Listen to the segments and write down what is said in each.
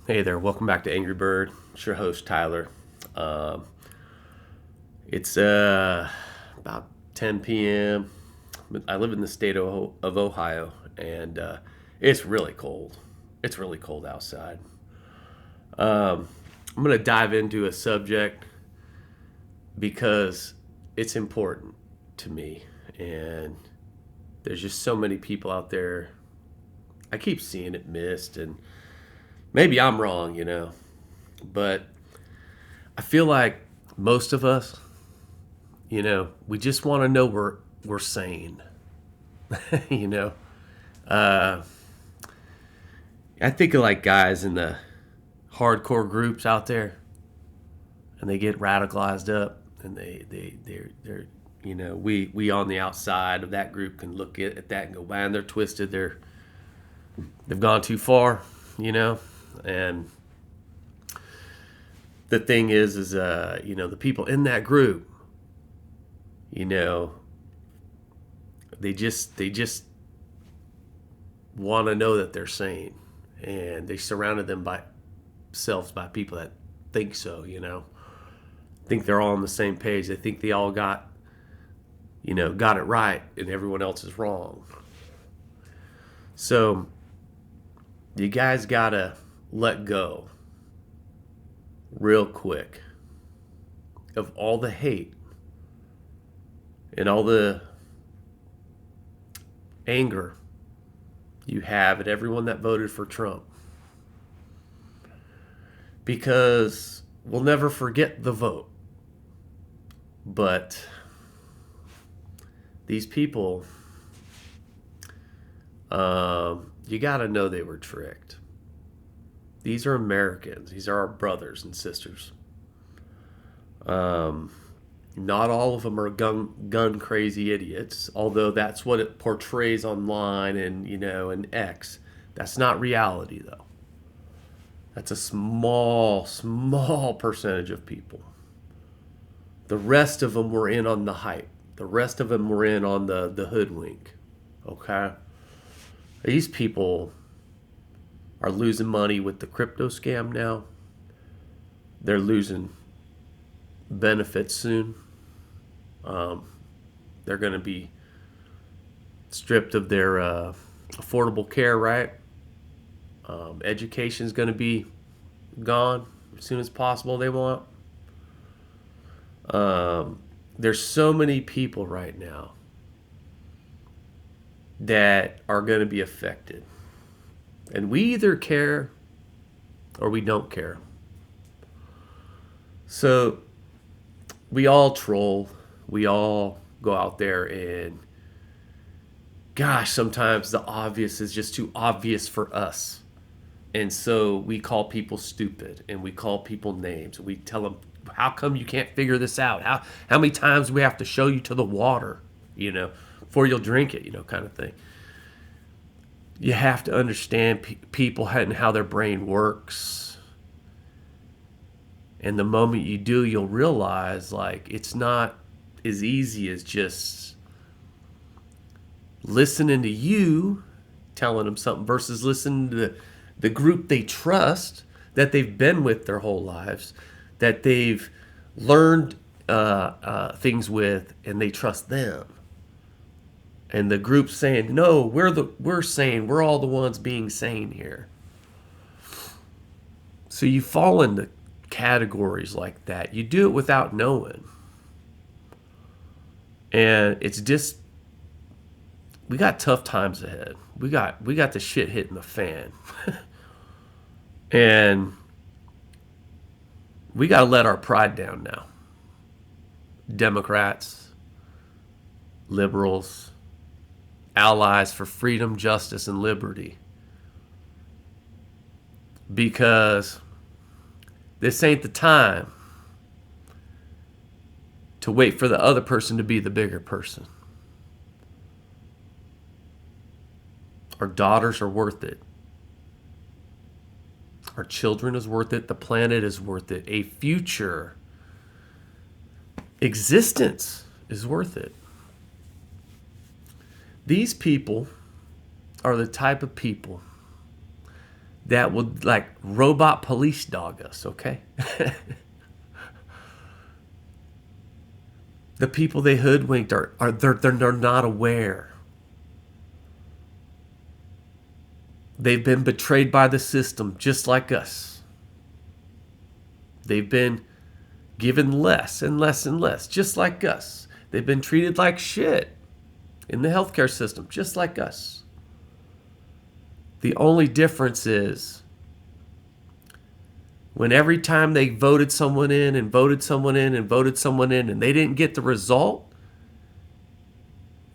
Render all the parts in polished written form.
Hey there, welcome back to Angry Bird. It's your host Tyler. Um, it's about 10 p.m. I live in the state of Ohio, and it's really cold. It's really cold outside. I'm going to dive into a subject because it's important to me, and there's just so many people out there. I keep seeing it missed, and maybe I'm wrong, but I feel like most of us, we just want to know we're sane. you know, uh, I think of like guys in the hardcore groups out there, and they get radicalized up, and they're we on the outside of that group can look at that and go, man, they're twisted. They've gone too far, and the thing is the people in that group, you know, they just want to know that they're sane, and they surrounded themselves by people that think so. Think they're all on the same page. They think they all got it right, and everyone else is wrong. So you guys gotta let go real quick of all the hate and all the anger you have at everyone that voted for Trump, because we'll never forget the vote. But these people, you got to know they were tricked. These are Americans. These are our brothers and sisters. Not all of them are gun crazy idiots, although that's what it portrays online and X. That's not reality, though. That's a small percentage of people. The rest of them were in on the hype. The rest of them were in on the hoodwink. Okay? These people are losing money with the crypto scam now. They're losing benefits soon. They're going to be stripped of their affordable care, right? Education is going to be gone as soon as possible. They want. There's so many people right now that are going to be affected, and we either care or we don't care. So we all troll. We all go out there and, gosh, sometimes the obvious is just too obvious for us. And so we call people stupid, and we call people names. We tell them, how come you can't figure this out? How many times do we have to show you to the water, before you'll drink it, kind of thing. You have to understand people and how their brain works. And the moment you do, you'll realize, like, it's not as easy as just listening to you telling them something versus listening to the group they trust, that they've been with their whole lives, that they've learned things with, and they trust them. And the group saying, no, we're sane. We're all the ones being sane here. So you fall into categories like that. You do it without knowing. And it's just, we got tough times ahead. We got the shit hitting the fan. And we got to let our pride down now. Democrats, liberals, allies for freedom, justice, and liberty. Because this ain't the time to wait for the other person to be the bigger person. Our daughters are worth it. Our children is worth it. The planet is worth it. A future existence is worth it. These people are the type of people that would like robot police dog us, okay? The people they hoodwinked they're not aware. They've been betrayed by the system just like us. They've been given less and less and less, just like us. They've been treated like shit in the healthcare system, just like us. The only difference is when every time they voted someone in and voted someone in and voted someone in and they didn't get the result,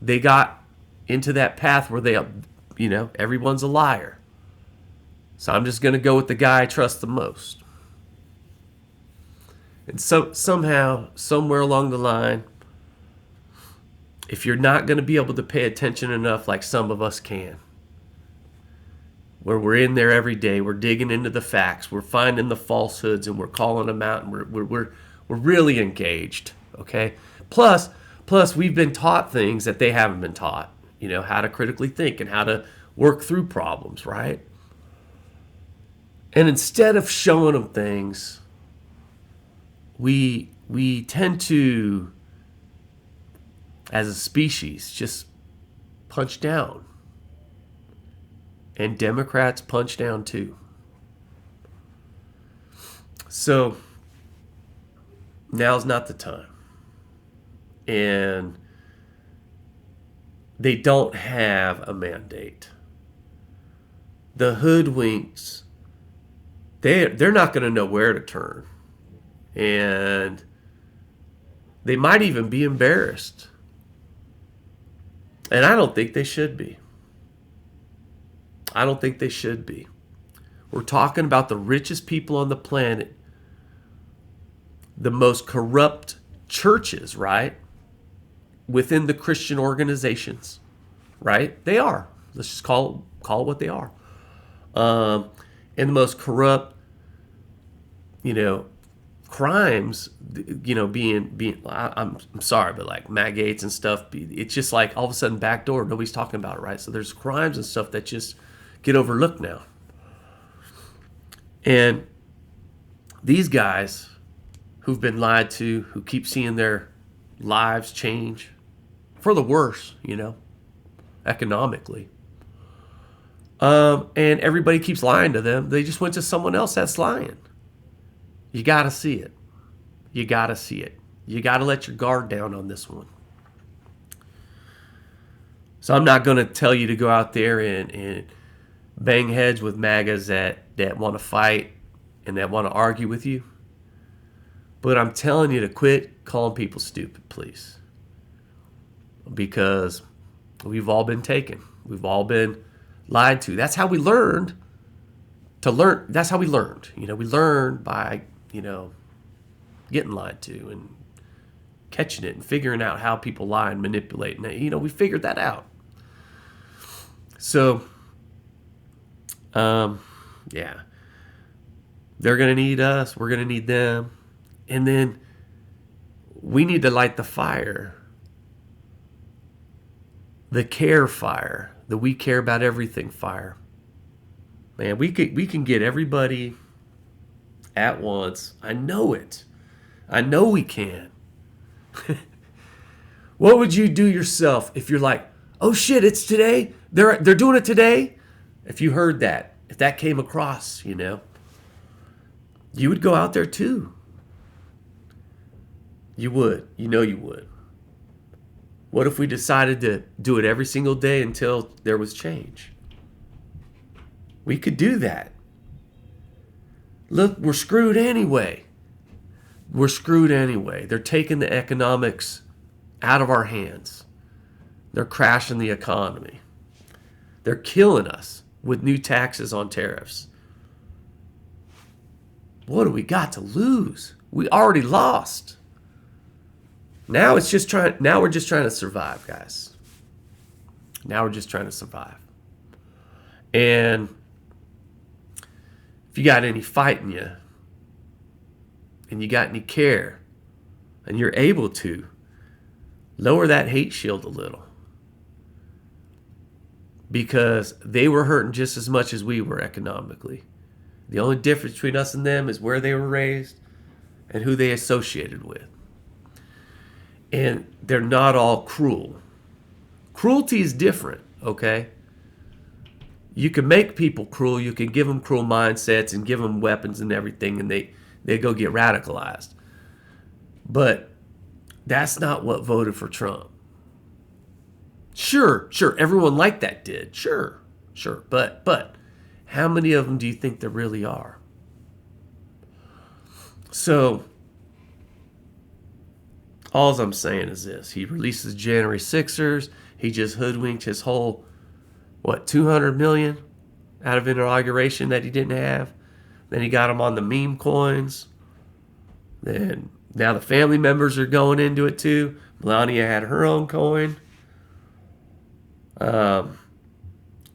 they got into that path where they, everyone's a liar. So I'm just going to go with the guy I trust the most. And so somehow, somewhere along the line, if you're not going to be able to pay attention enough like some of us can, where we're in there every day, we're digging into the facts, we're finding the falsehoods, and we're calling them out, and we're really engaged, okay? Plus we've been taught things that they haven't been taught, how to critically think and how to work through problems, right? And instead of showing them things, we tend to, as a species, just punch down. And Democrats punch down too. So now's not the time. And they don't have a mandate. The hoodwinks, they're not going to know where to turn. And they might even be embarrassed. And I don't think they should be. I don't think they should be. We're talking about the richest people on the planet, the most corrupt churches, right? Within the Christian organizations, right? They are. Let's just call it what they are. And the most corrupt, crimes, being. I'm sorry, but like Matt Gaetz and stuff. It's just like all of a sudden backdoor. Nobody's talking about it, right? So there's crimes and stuff that just get overlooked now. And these guys who've been lied to, who keep seeing their lives change for the worse, economically. And everybody keeps lying to them. They just went to someone else that's lying. You got to see it. You got to see it. You got to let your guard down on this one. So I'm not going to tell you to go out there and bang heads with MAGAs that want to fight and that want to argue with you. But I'm telling you to quit calling people stupid, please. Because we've all been taken. We've all been lied to. That's how we learned to learn. That's how we learned. We learned by, getting lied to and catching it and figuring out how people lie and manipulate. And, we figured that out. So, yeah, they're going to need us. We're going to need them. And then we need to light the fire, the care fire, the we care about everything fire. Man, we can get everybody at once. I know it. I know we can. What would you do yourself if you're like, oh shit, it's today? They're doing it today? If you heard that, if that came across, you would go out there too. You would. You would. What if we decided to do it every single day until there was change? We could do that. Look, we're screwed anyway. We're screwed anyway. They're taking the economics out of our hands. They're crashing the economy. They're killing us with new taxes on tariffs. What do we got to lose? We already lost. Now we're just trying to survive, guys. Now we're just trying to survive. And if you got any fight in you, and you got any care, and you're able to, lower that hate shield a little. because they were hurting just as much as we were economically. The only difference between us and them is where they were raised and who they associated with. And they're not all cruel. Cruelty is different, okay? You can make people cruel. You can give them cruel mindsets and give them weapons and everything, and they go get radicalized. But that's not what voted for Trump. Sure, everyone like that did. Sure. But how many of them do you think there really are? So, all I'm saying is this. He releases January 6ers. He just hoodwinked his whole, $200 million out of inauguration that he didn't have. Then he got him on the meme coins. Then now the family members are going into it too. Melania had her own coin.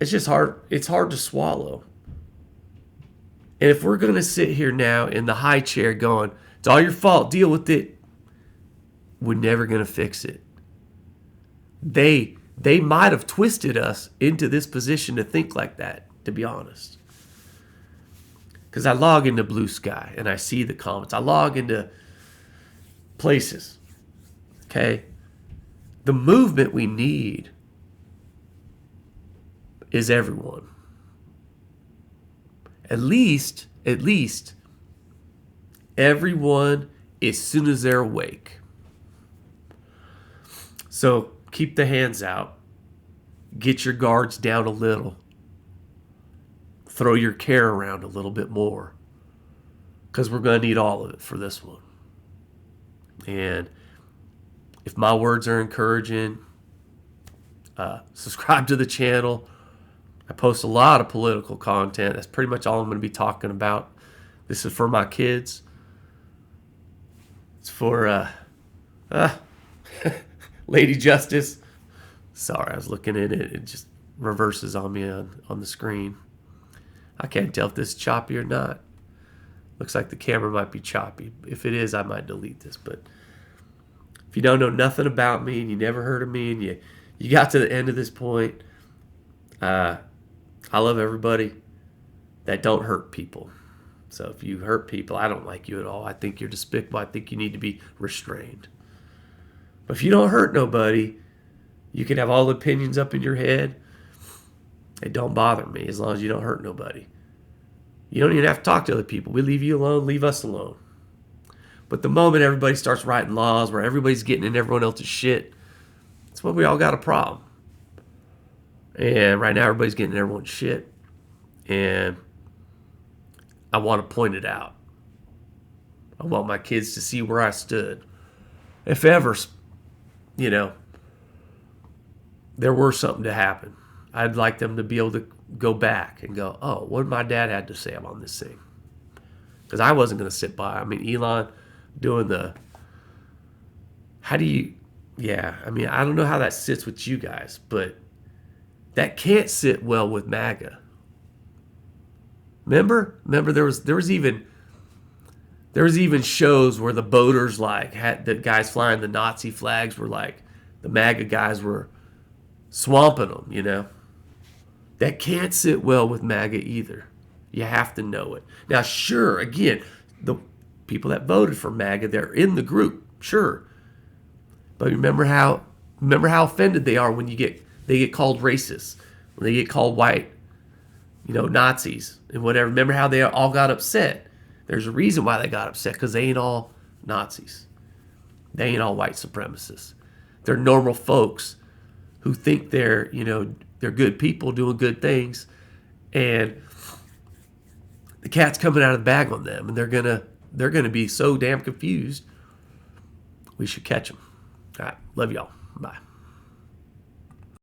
It's just hard. It's hard to swallow. And if we're going to sit here now in the high chair going, it's all your fault, deal with it, we're never going to fix it. They might have twisted us into this position to think like that, to be honest. Because I log into Blue Sky and I see the comments. I log into places. Okay? The movement we need is everyone. At least, everyone as soon as they're awake. So keep the hands out. Get your guards down a little. Throw your care around a little bit more. Because we're going to need all of it for this one. And if my words are encouraging, subscribe to the channel. I post a lot of political content. That's pretty much all I'm going to be talking about. This is for my kids. It's for Lady Justice. Sorry, I was looking at it. It just reverses on me on the screen. I can't tell if this is choppy or not. Looks like the camera might be choppy. If it is, I might delete this. But if you don't know nothing about me and you never heard of me and you got to the end of this point, I love everybody that don't hurt people. So if you hurt people, I don't like you at all. I think you're despicable. I think you need to be restrained. But if you don't hurt nobody, you can have all the opinions up in your head. It don't bother me as long as you don't hurt nobody. You don't even have to talk to other people. We leave you alone, leave us alone. But the moment everybody starts writing laws where everybody's getting in everyone else's shit, that's when we all got a problem. And right now everybody's getting in everyone's shit. And I want to point it out. I want my kids to see where I stood. If ever, there were something to happen, I'd like them to be able to go back and go, oh, what did my dad had to say about this thing? Because I wasn't going to sit by. I mean, Elon doing I don't know how that sits with you guys, but that can't sit well with MAGA. Remember there was even shows where the boaters had the guys flying the Nazi flags were like the MAGA guys were swamping them, That can't sit well with MAGA either. You have to know it. Now, sure, again, the people that voted for MAGA, they're in the group, sure. But remember how offended they are when they get called racist, when they get called white, Nazis and whatever. Remember how they all got upset. There's a reason why they got upset, because they ain't all Nazis. They ain't all white supremacists. They're normal folks who think they're good people doing good things, and the cat's coming out of the bag on them, and they're gonna be so damn confused. We should catch them. All right, love y'all. Bye.